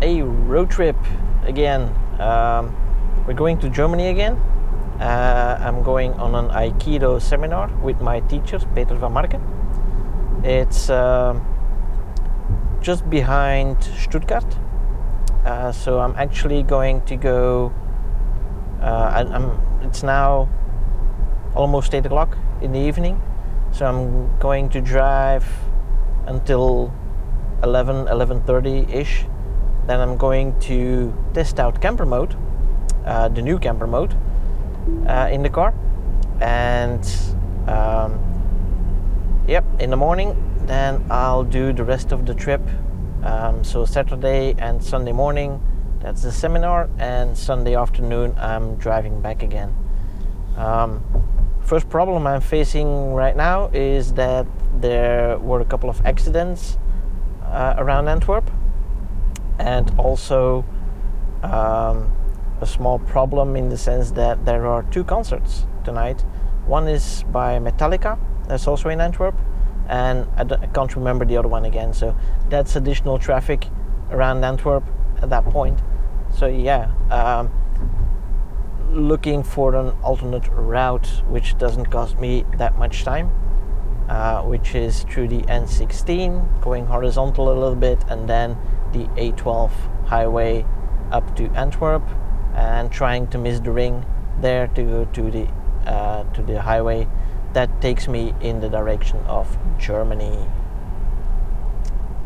a road trip again. We're going to Germany again. I'm going on an aikido seminar with my teacher, Peter Van Marcke. It's just behind Stuttgart. So I'm actually going to go. It's now almost 8 o'clock in the evening, so I'm going to drive until 11:30 ish. Then I'm going to test out camper mode, the new camper mode, in the car, and in the morning then I'll do the rest of the trip. So Saturday and Sunday morning, that's the seminar, and Sunday afternoon I'm driving back again. First problem I'm facing right now is that there were a couple of accidents around Antwerp, and also a small problem in the sense that there are 2 concerts tonight. One is by Metallica, that's also in Antwerp, and I can't remember the other one again, so that's additional traffic around Antwerp at that point. So looking for an alternate route which doesn't cost me that much time, which is through the N16 going horizontal a little bit, and then the A12 highway up to Antwerp, and trying to miss the ring there to go to the highway that takes me in the direction of Germany.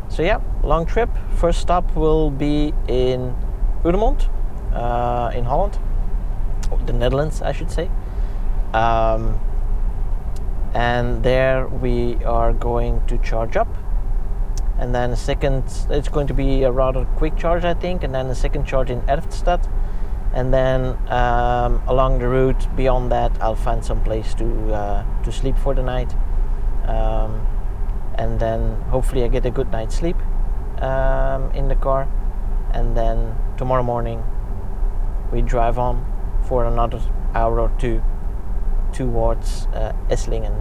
So long trip. First stop will be in Urmond, in Holland, the Netherlands I should say, and there we are going to charge up, and then a second, it's going to be a rather quick charge I think, and then a second charge in Erftstadt, and then along the route beyond that I'll find some place to sleep for the night, and then hopefully I get a good night's sleep in the car, and then tomorrow morning we drive on for another hour or 2 towards Esslingen.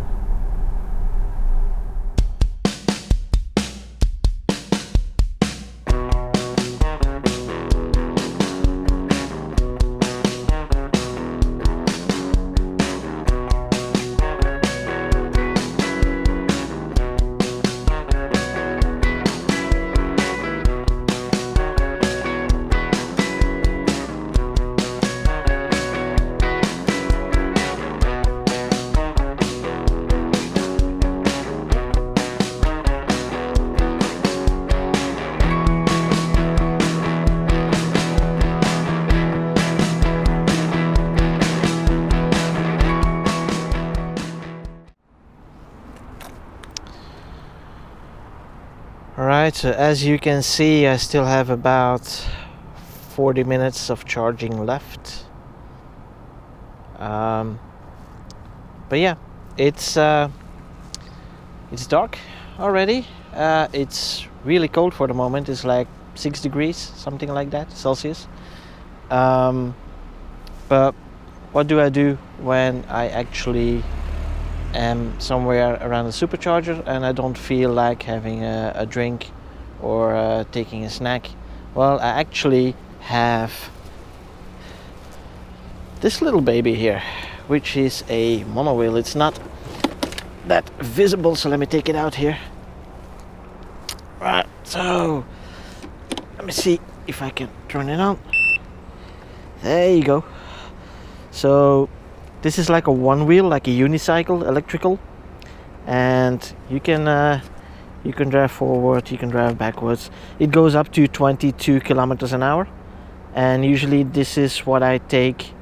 Alright, so as you can see I still have about 40 minutes of charging left. But it's dark already. It's really cold for the moment. It's like 6 degrees, something like that, Celsius. But what do I do when I actually am somewhere around a supercharger and I don't feel like having a drink or taking a snack? Well, I actually have this little baby here, which is a monowheel. It's not that visible, so let me take it out here. Right, so let me see if I can turn it on. There you go. So this is like a one wheel, like a unicycle, electrical, and you can drive forward, you can drive backwards. It goes up to 22 kilometers an hour, and usually this is what I take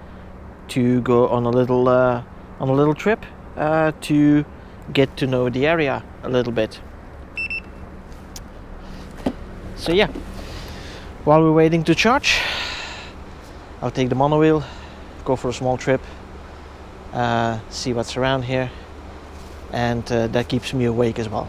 to go on a little trip to get to know the area a little bit. So while we're waiting to charge, I'll take the monowheel, go for a small trip, see what's around here, and that keeps me awake as well.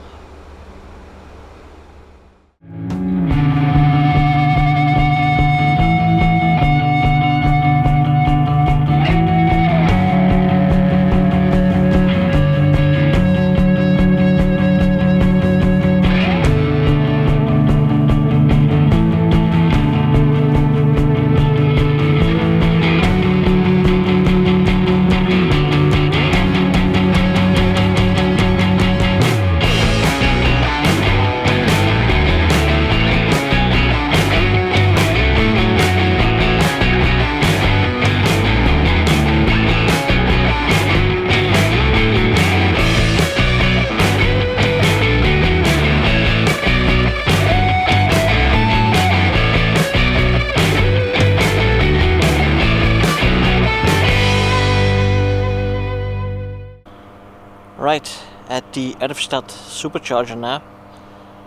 at the Erfstadt supercharger now,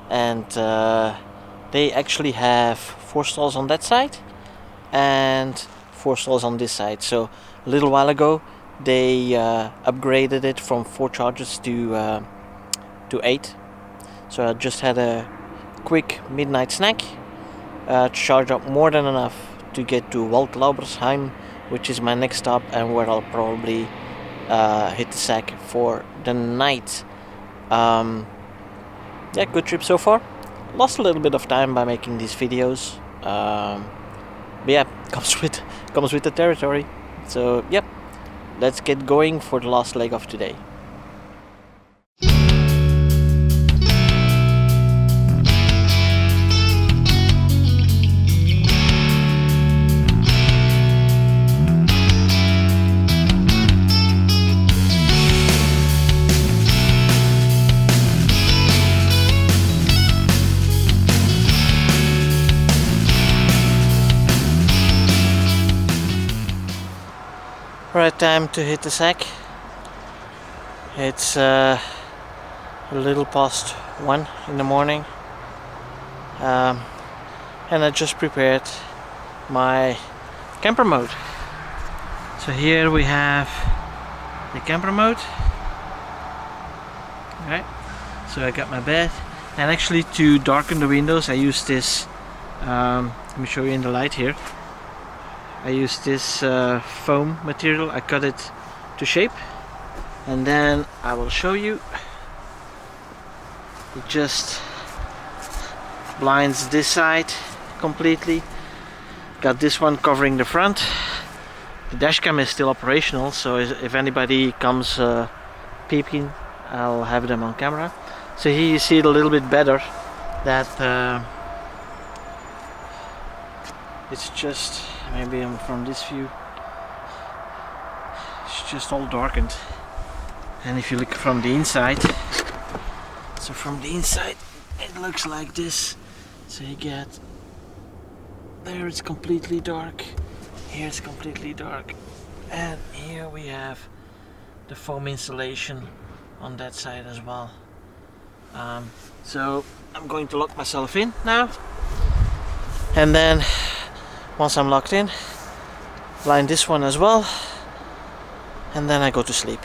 and they actually have 4 stalls on that side and 4 stalls on this side. So a little while ago they upgraded it from 4 chargers to 8. So I just had a quick midnight snack, charge up more than enough to get to Waldlaubersheim, which is my next stop and where I'll probably hit the sack for the night. Yeah, good trip so far. Lost a little bit of time by making these videos, but yeah, comes with the territory. So yep, let's get going for the last leg of today. Right, time to hit the sack. It's a little past 1 in the morning, and I just prepared my camper mode. So here we have the camper mode. Alright, so I got my bed, and actually to darken the windows I use this, let me show you in the light here. I use this foam material. I cut it to shape, and then I will show you. It just blinds this side completely. Got this one covering the front. The dash cam is still operational, so if anybody comes peeping, I'll have them on camera. So here you see it a little bit better, that it's just, maybe I'm from this view, it's just all darkened. And if you look from the inside, so from the inside it looks like this. So you get, there it's completely dark, here it's completely dark, and here we have the foam insulation on that side as well. So I'm going to lock myself in now, and then once I'm locked in, blind this one as well, and then I go to sleep.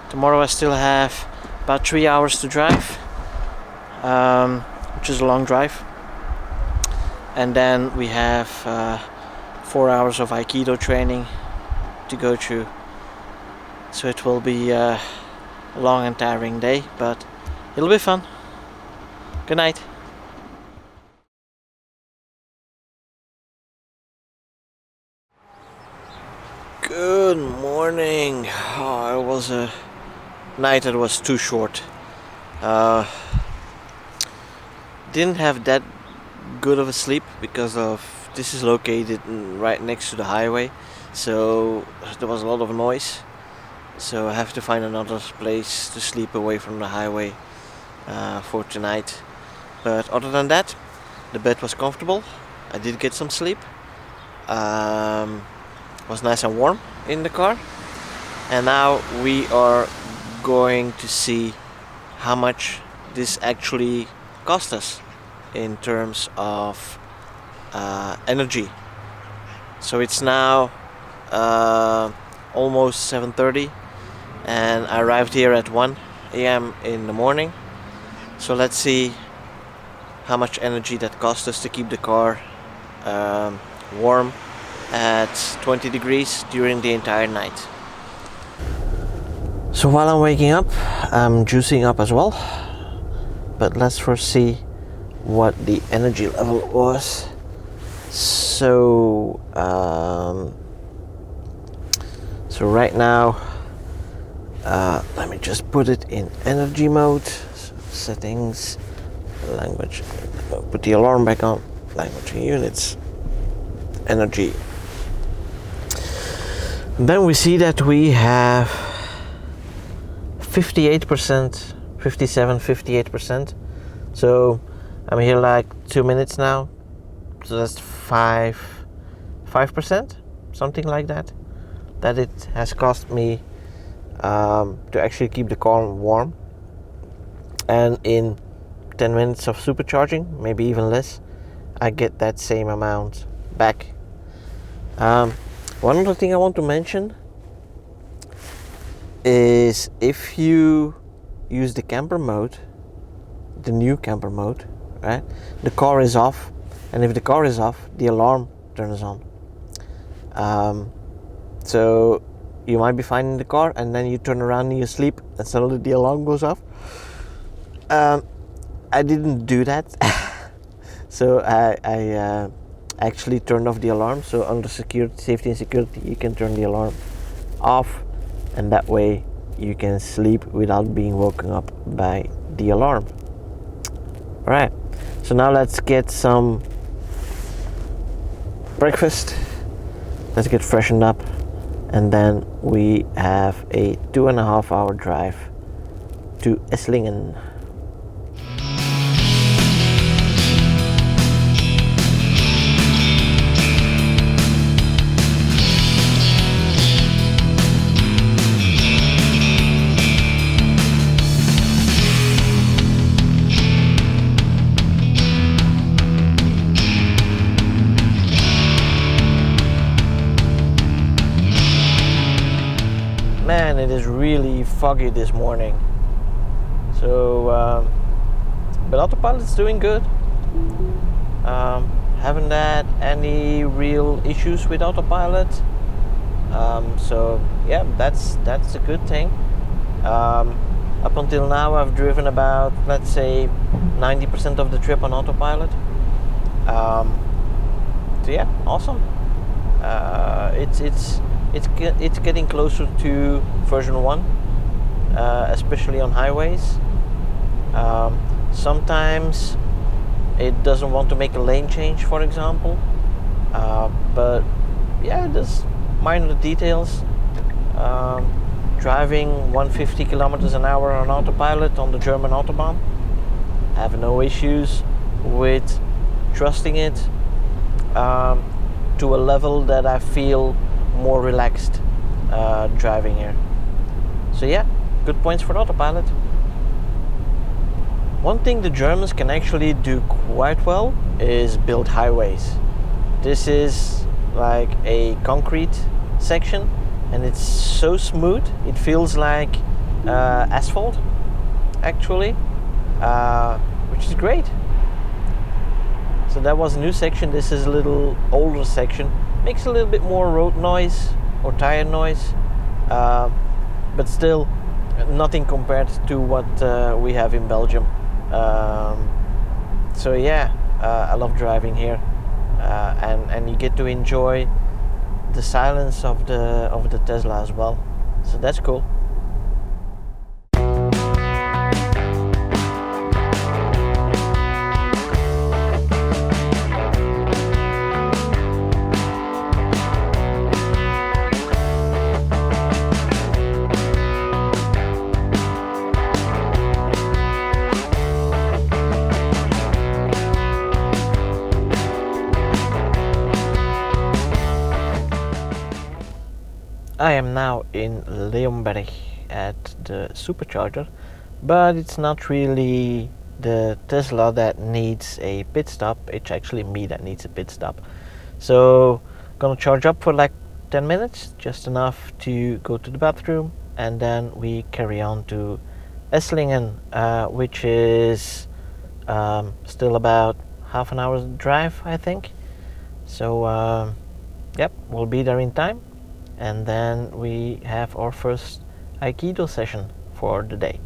Tomorrow I still have about 3 hours to drive, which is a long drive, and then we have 4 hours of aikido training to go through. So it will be a long and tiring day, but it'll be fun. Good night. Good morning. Oh, it was a night that was too short. Didn't have that good of a sleep because of this is located right next to the highway, so there was a lot of noise. So I have to find another place to sleep away from the highway for tonight. But other than that, the bed was comfortable. I did get some sleep. Was nice and warm in the car, and now we are going to see how much this actually cost us in terms of energy. So it's now almost 7:30, and I arrived here at 1 a.m. in the morning. So let's see how much energy that cost us to keep the car warm at 20 degrees during the entire night. So while I'm waking up, I'm juicing up as well, but let's first see what the energy level was. So so right now, let me just put it in energy mode. So settings, language, put the alarm back on, language and units, energy. Then we see that we have 58%, 57, 58%. So I'm here like 2 minutes now. So that's 5%, something like that. That it has cost me to actually keep the car warm. And in 10 minutes of supercharging, maybe even less, I get that same amount back. One other thing I want to mention is if you use the camper mode, the new camper mode, right? The car is off, and if the car is off, the alarm turns on. So you might be fine in the car, and then you turn around in your sleep, and suddenly the alarm goes off. I didn't do that, so I actually turned off the alarm. So under safety and security, you can turn the alarm off, and that way you can sleep without being woken up by the alarm. Alright, so now let's get some breakfast, let's get freshened up, and then we have a 2.5 hour drive to Esslingen. Man, it is really foggy this morning. So, but Autopilot's doing good. Haven't had any real issues with Autopilot. So yeah, that's a good thing. Up until now, I've driven about, let's say, 90% of the trip on Autopilot. So yeah, awesome. It's getting closer to version 1, especially on highways. Sometimes it doesn't want to make a lane change, for example. But yeah, there's minor details. Driving 150 kilometers an hour on Autopilot on the German Autobahn, I have no issues with trusting it to a level that I feel more relaxed driving here. So yeah, good points for Autopilot. One thing the Germans can actually do quite well is build highways. This is like a concrete section, and it's so smooth it feels like asphalt actually, which is great. So that was a new section. This is a little older section. Makes a little bit more road noise or tire noise, but still nothing compared to what we have in Belgium. So yeah, I love driving here, and you get to enjoy the silence of the Tesla as well. So that's cool. I am now in Leonberg at the supercharger, but it's not really the Tesla that needs a pit stop, it's actually me that needs a pit stop. So gonna charge up for like 10 minutes, just enough to go to the bathroom, and then we carry on to Esslingen, which is still about half an hour's drive, I think. So yep, we'll be there in time. And then we have our first aikido session for the day.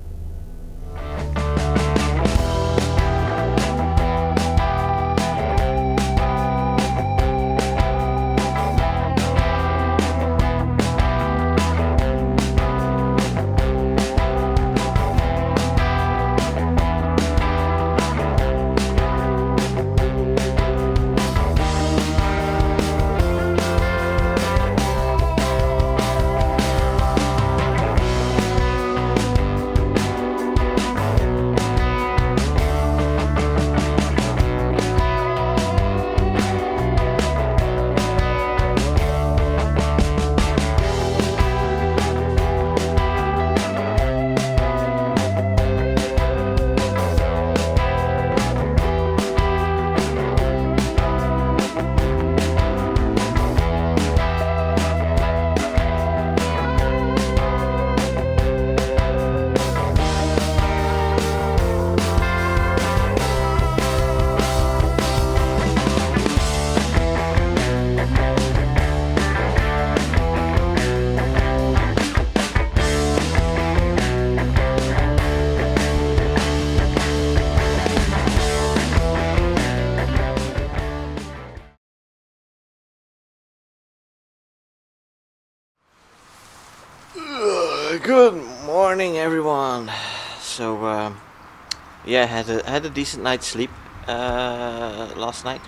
on. So yeah, had a decent night's sleep last night.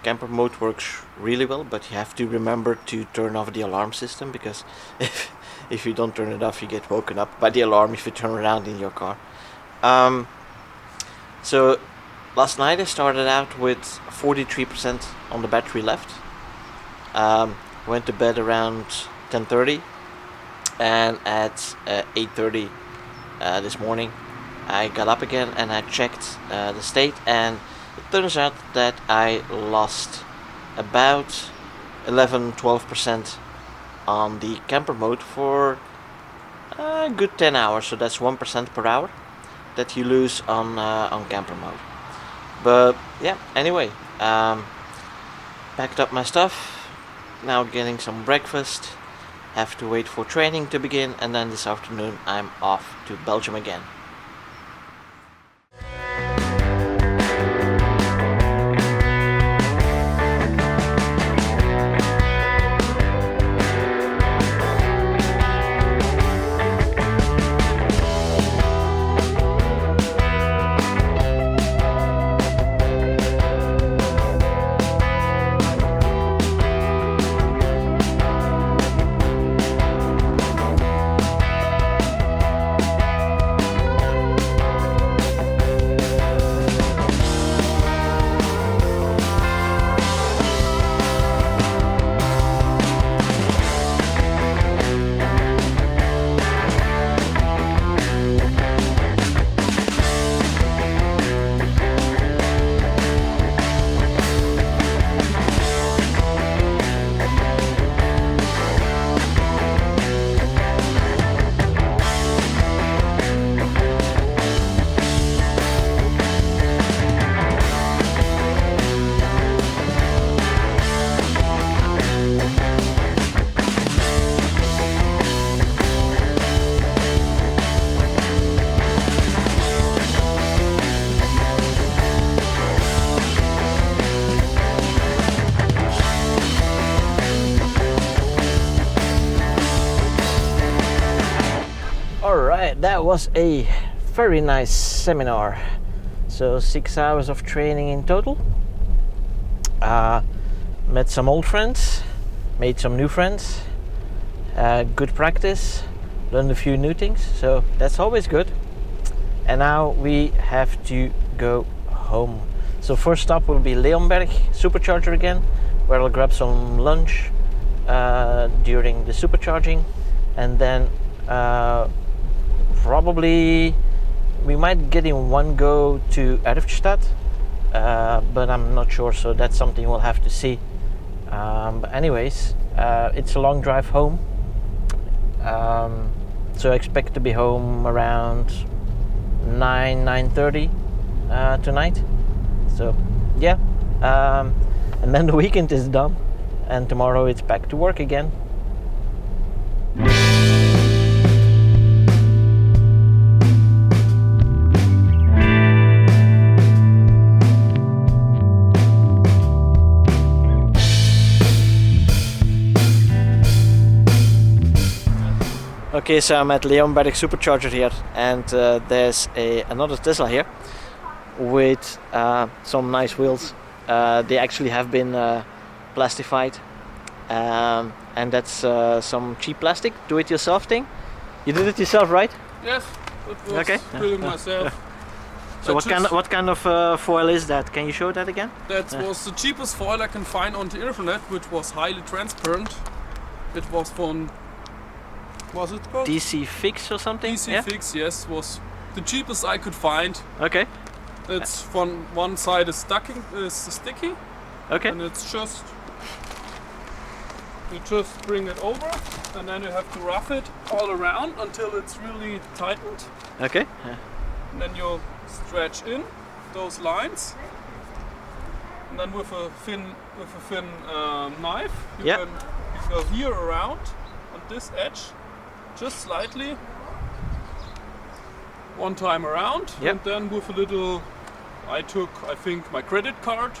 Camper mode works really well, but you have to remember to turn off the alarm system, because if you don't turn it off, you get woken up by the alarm if you turn around in your car. So last night I started out with 43% on the battery left. Went to bed around 10:30, and at 8:30 this morning I got up again and I checked the state, and it turns out that I lost about 11-12% on the camper mode for a good 10 hours. So that's 1% per hour that you lose on camper mode. But yeah, anyway, packed up my stuff. Now getting some breakfast. Have to wait for training to begin, and then this afternoon I'm off to Belgium again. Alright, that was a very nice seminar. So 6 hours of training in total. Met some old friends, made some new friends, good practice, learned a few new things, so that's always good. And now we have to go home. So first stop will be Leonberg supercharger again, where I'll grab some lunch during the supercharging, and then probably we might get in one go to Erftstadt, but I'm not sure, so that's something we'll have to see. But anyways, it's a long drive home, so I expect to be home around 9:30 tonight. So yeah, and then the weekend is done, and tomorrow it's back to work again. Okay, so I'm at Leonberg supercharger here, and there's another Tesla here with some nice wheels. They actually have been plastified, and that's some cheap plastic, do-it-yourself thing. You did it yourself, right? Yes, it was doing myself. So what kind of foil is that? Can you show that again? That was the cheapest foil I can find on the internet, which was highly transparent. It was from, what's it called? DC Fix or something? DC Fix, yes, was the cheapest I could find. Okay. It's from one side is sticky. Okay. And it's just, you just bring it over, and then you have to rough it all around until it's really tightened. Okay. And then you stretch in those lines, and then with a thin knife, you can go here around on this edge, just slightly, one time around, and then with a little, I think my credit card,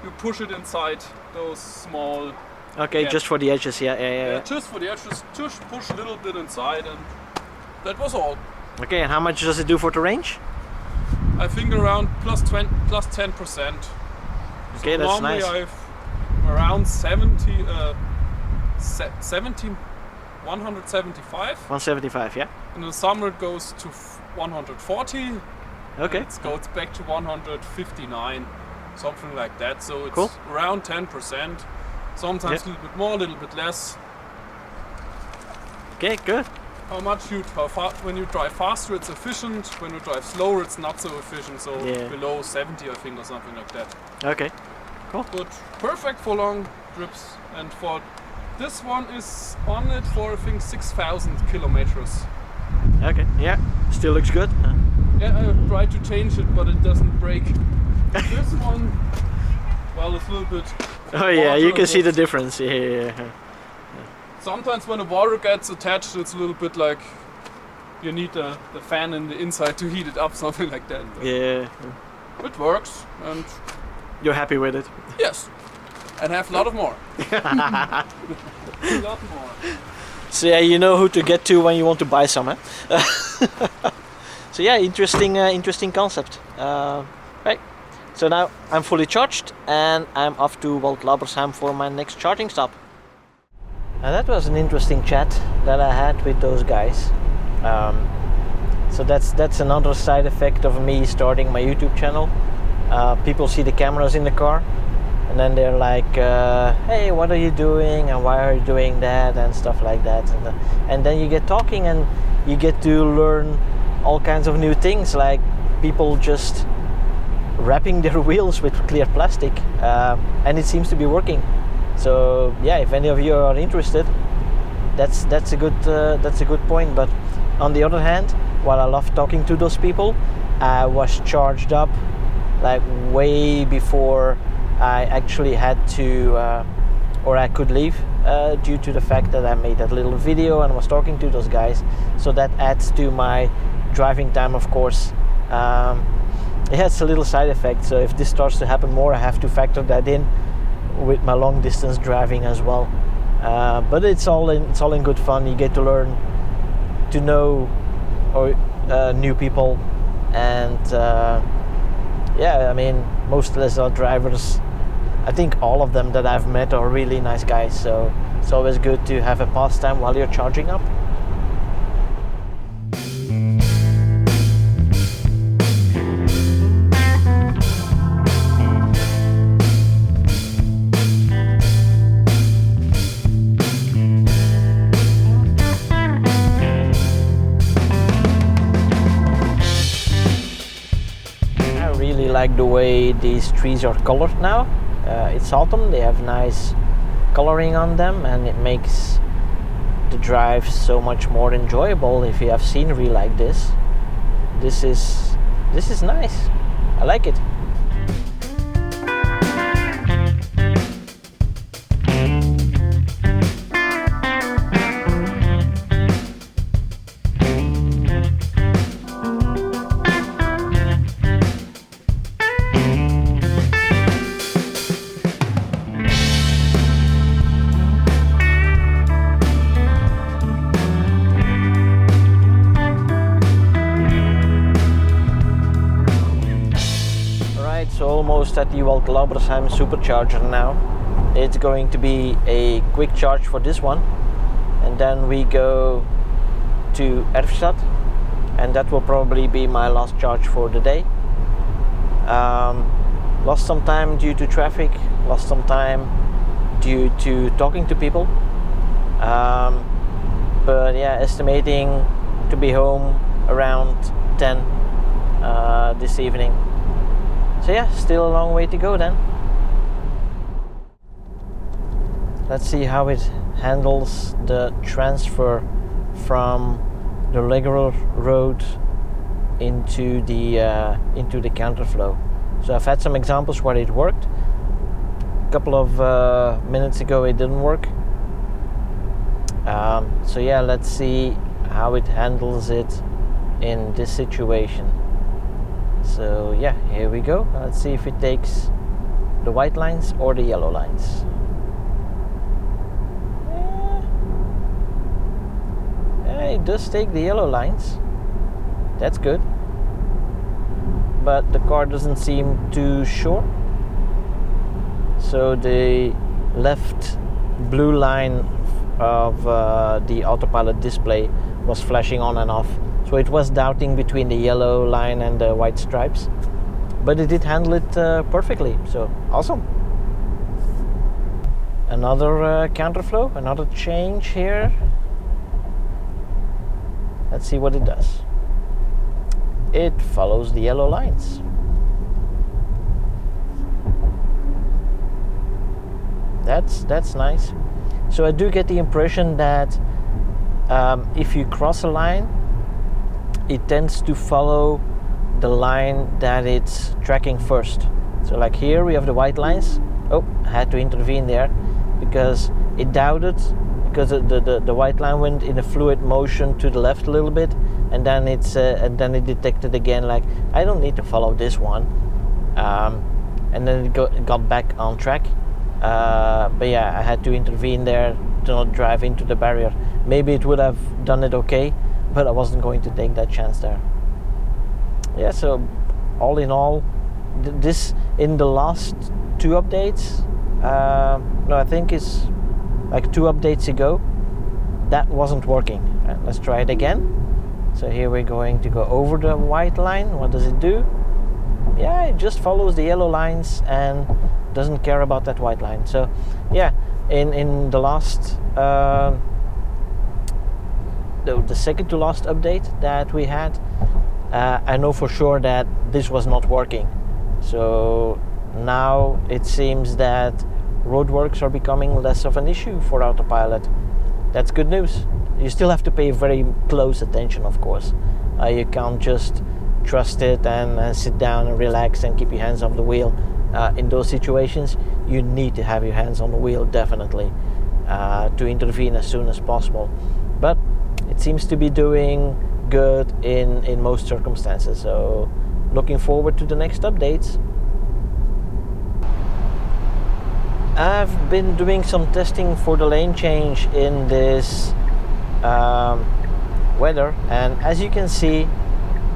you push it inside those small. Okay, just for the edges, yeah. Just for the edges, just push a little bit inside, and that was all. Okay, and how much does it do for the range? I think around plus 10%. Okay, so that's normally nice. I've around 70, 175. 175, yeah. In the summer it goes to 140. Okay. It goes back to 159, something like that. So it's Cool. around 10%. Sometimes a little bit more, a little bit less. Okay, good. When you drive faster, it's efficient. When you drive slower, it's not so efficient. So Yeah. below 70, I think, or something like that. Okay, cool. But perfect for long trips. And for this one is on it for I think 6,000 kilometers. Okay, yeah, still looks good. Yeah, I tried to change it, but it doesn't break. This one, well, it's a little bit. Oh yeah, you water, can see the but difference. Yeah. sometimes when the water gets attached, it's a little bit like you need the fan in the inside to heat it up, something like that. But Yeah. it works, and You're happy with it? yes, and have a lot of more. A lot more. So yeah, you know who to get to when you want to buy some, huh? So yeah, interesting concept. Right. So now I'm fully charged and I'm off to Waldlabersheim for my next charging stop. Now that was an interesting chat that I had with those guys. So that's another side effect of me starting my YouTube channel. People see the cameras in the car and then they're like, hey, what are you doing and why are you doing that and stuff like that. And then you get talking and you get to learn all kinds of new things, like people just wrapping their wheels with clear plastic, and it seems to be working. So yeah, if any of you are interested, that's a good point. But on the other hand, while I love talking to those people, I was charged up like way before I actually had to or I could leave, due to the fact that I made that little video and was talking to those guys. So that adds to my driving time, of course. It has a little side effect, so if this starts to happen more, I have to factor that in with my long distance driving as well. But it's all in good fun. You get to learn to know new people, and yeah, I mean, most Tesla drivers, I think all of them that I've met are really nice guys, so it's always good to have a pastime while you're charging up. Like the way these trees are colored now. It's autumn, they have nice coloring on them, and it makes the drive so much more enjoyable if you have scenery like this. This is nice. I like it. So almost at the Waldlabersheim supercharger now. It's going to be a quick charge for this one, and then we go to Erfstadt, and that will probably be my last charge for the day. Lost some time due to traffic, lost some time due to talking to people, but yeah, estimating to be home around 10 this evening. So yeah, still a long way to go then. Let's see how it handles the transfer from the regular road into the counterflow. So I've had some examples where it worked. A couple of minutes ago it didn't work. So yeah, let's see how it handles it in this situation. So yeah, here we go. Let's see if it takes the white lines or the yellow lines. it does take the yellow lines. That's good. But the car doesn't seem too sure. So the left blue line of the Autopilot display was flashing on and off. So it was doubting between the yellow line and the white stripes. But it did handle it perfectly, so awesome. Another counterflow, another change here. Let's see what it does. It follows the yellow lines. That's nice. So I do get the impression that if you cross a line, it tends to follow the line that it's tracking first. So like here we have the white lines. Oh, I had to intervene there because it doubted, because the white line went in a fluid motion to the left a little bit, and then it detected again like I don't need to follow this one, and then it got back on track. But yeah, I had to intervene there to not drive into the barrier. Maybe it would have done it okay, but I wasn't going to take that chance there. Yeah, so all in all, this in the last 2 updates, no, I think it's like 2 updates ago, that wasn't working. Right, let's try it again. So here we're going to go over the white line. What does it do? Yeah, it just follows the yellow lines and doesn't care about that white line. So yeah, in the last the second to last update that we had, I know for sure that this was not working. So now it seems that roadworks are becoming less of an issue for Autopilot. That's good news. You still have to pay very close attention, of course. You can't just trust it and sit down and relax and keep your hands off the wheel. In those situations, you need to have your hands on the wheel, definitely, to intervene as soon as possible. But it seems to be doing good in most circumstances. So looking forward to the next updates. I've been doing some testing for the lane change in this weather, and as you can see,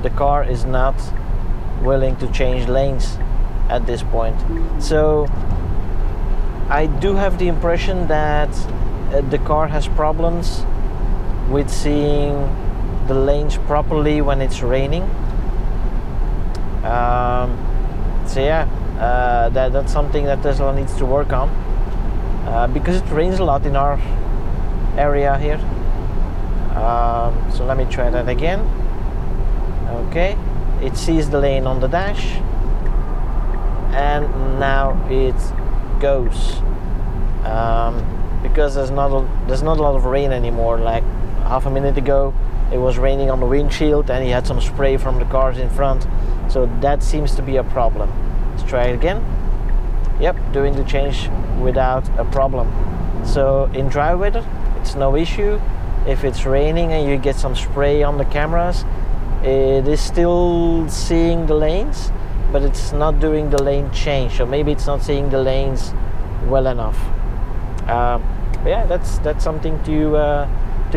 the car is not willing to change lanes at this point. So I do have the impression that the car has problems with seeing the lanes properly when it's raining. So yeah, that's something that Tesla needs to work on, because it rains a lot in our area here. So let me try that again. Okay, it sees the lane on the dash, and now it goes, because there's not a lot of rain anymore. Like half a minute ago it was raining on the windshield and he had some spray from the cars in front, so that seems to be a problem. Let's try it again. Yep, doing the change without a problem. So in dry weather it's no issue. If it's raining and you get some spray on the cameras, it is still seeing the lanes, but it's not doing the lane change, so maybe it's not seeing the lanes well enough. Yeah, that's something to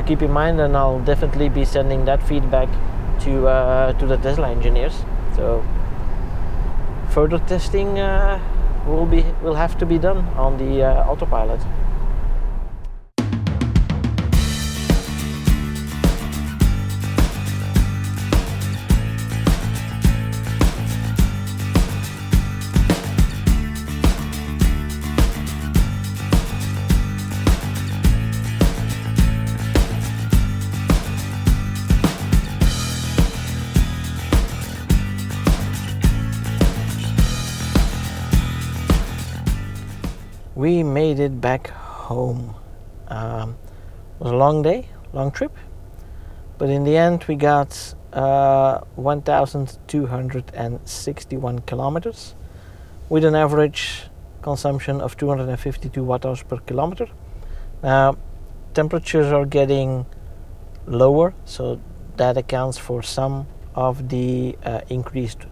keep in mind, and I'll definitely be sending that feedback to the Tesla engineers. So further testing will have to be done on the Autopilot. We made it back home. It was a long day, long trip, but in the end we got 1,261 kilometers with an average consumption of 252 watt-hours per kilometer. Now, temperatures are getting lower, so that accounts for some of the increased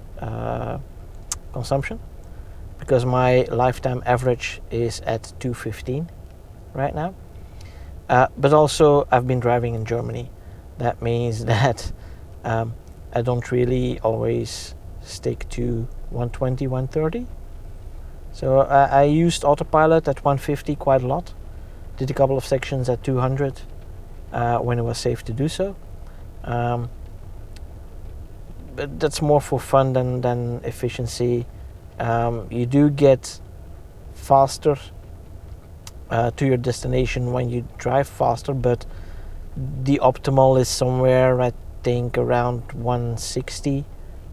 consumption, because my lifetime average is at 215 right now. But also I've been driving in Germany. That means that I don't really always stick to 120, 130. So I used Autopilot at 150 quite a lot. Did a couple of sections at 200 when it was safe to do so. But that's more for fun than efficiency. You do get faster to your destination when you drive faster, but the optimal is somewhere, I think, around 160.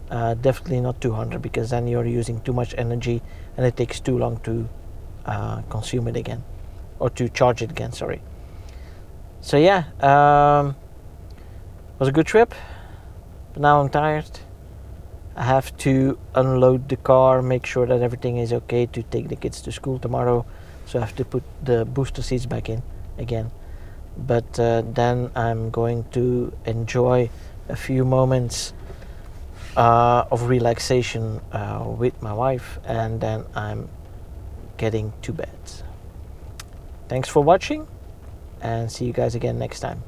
Definitely not 200, because then you're using too much energy and it takes too long to consume it again, or to charge it again, sorry. So yeah, was a good trip, but now I'm tired. I have to unload the car, make sure that everything is okay to take the kids to school tomorrow, so I have to put the booster seats back in again. But then I'm going to enjoy a few moments of relaxation with my wife, and then I'm getting to bed. Thanks for watching, and see you guys again next time.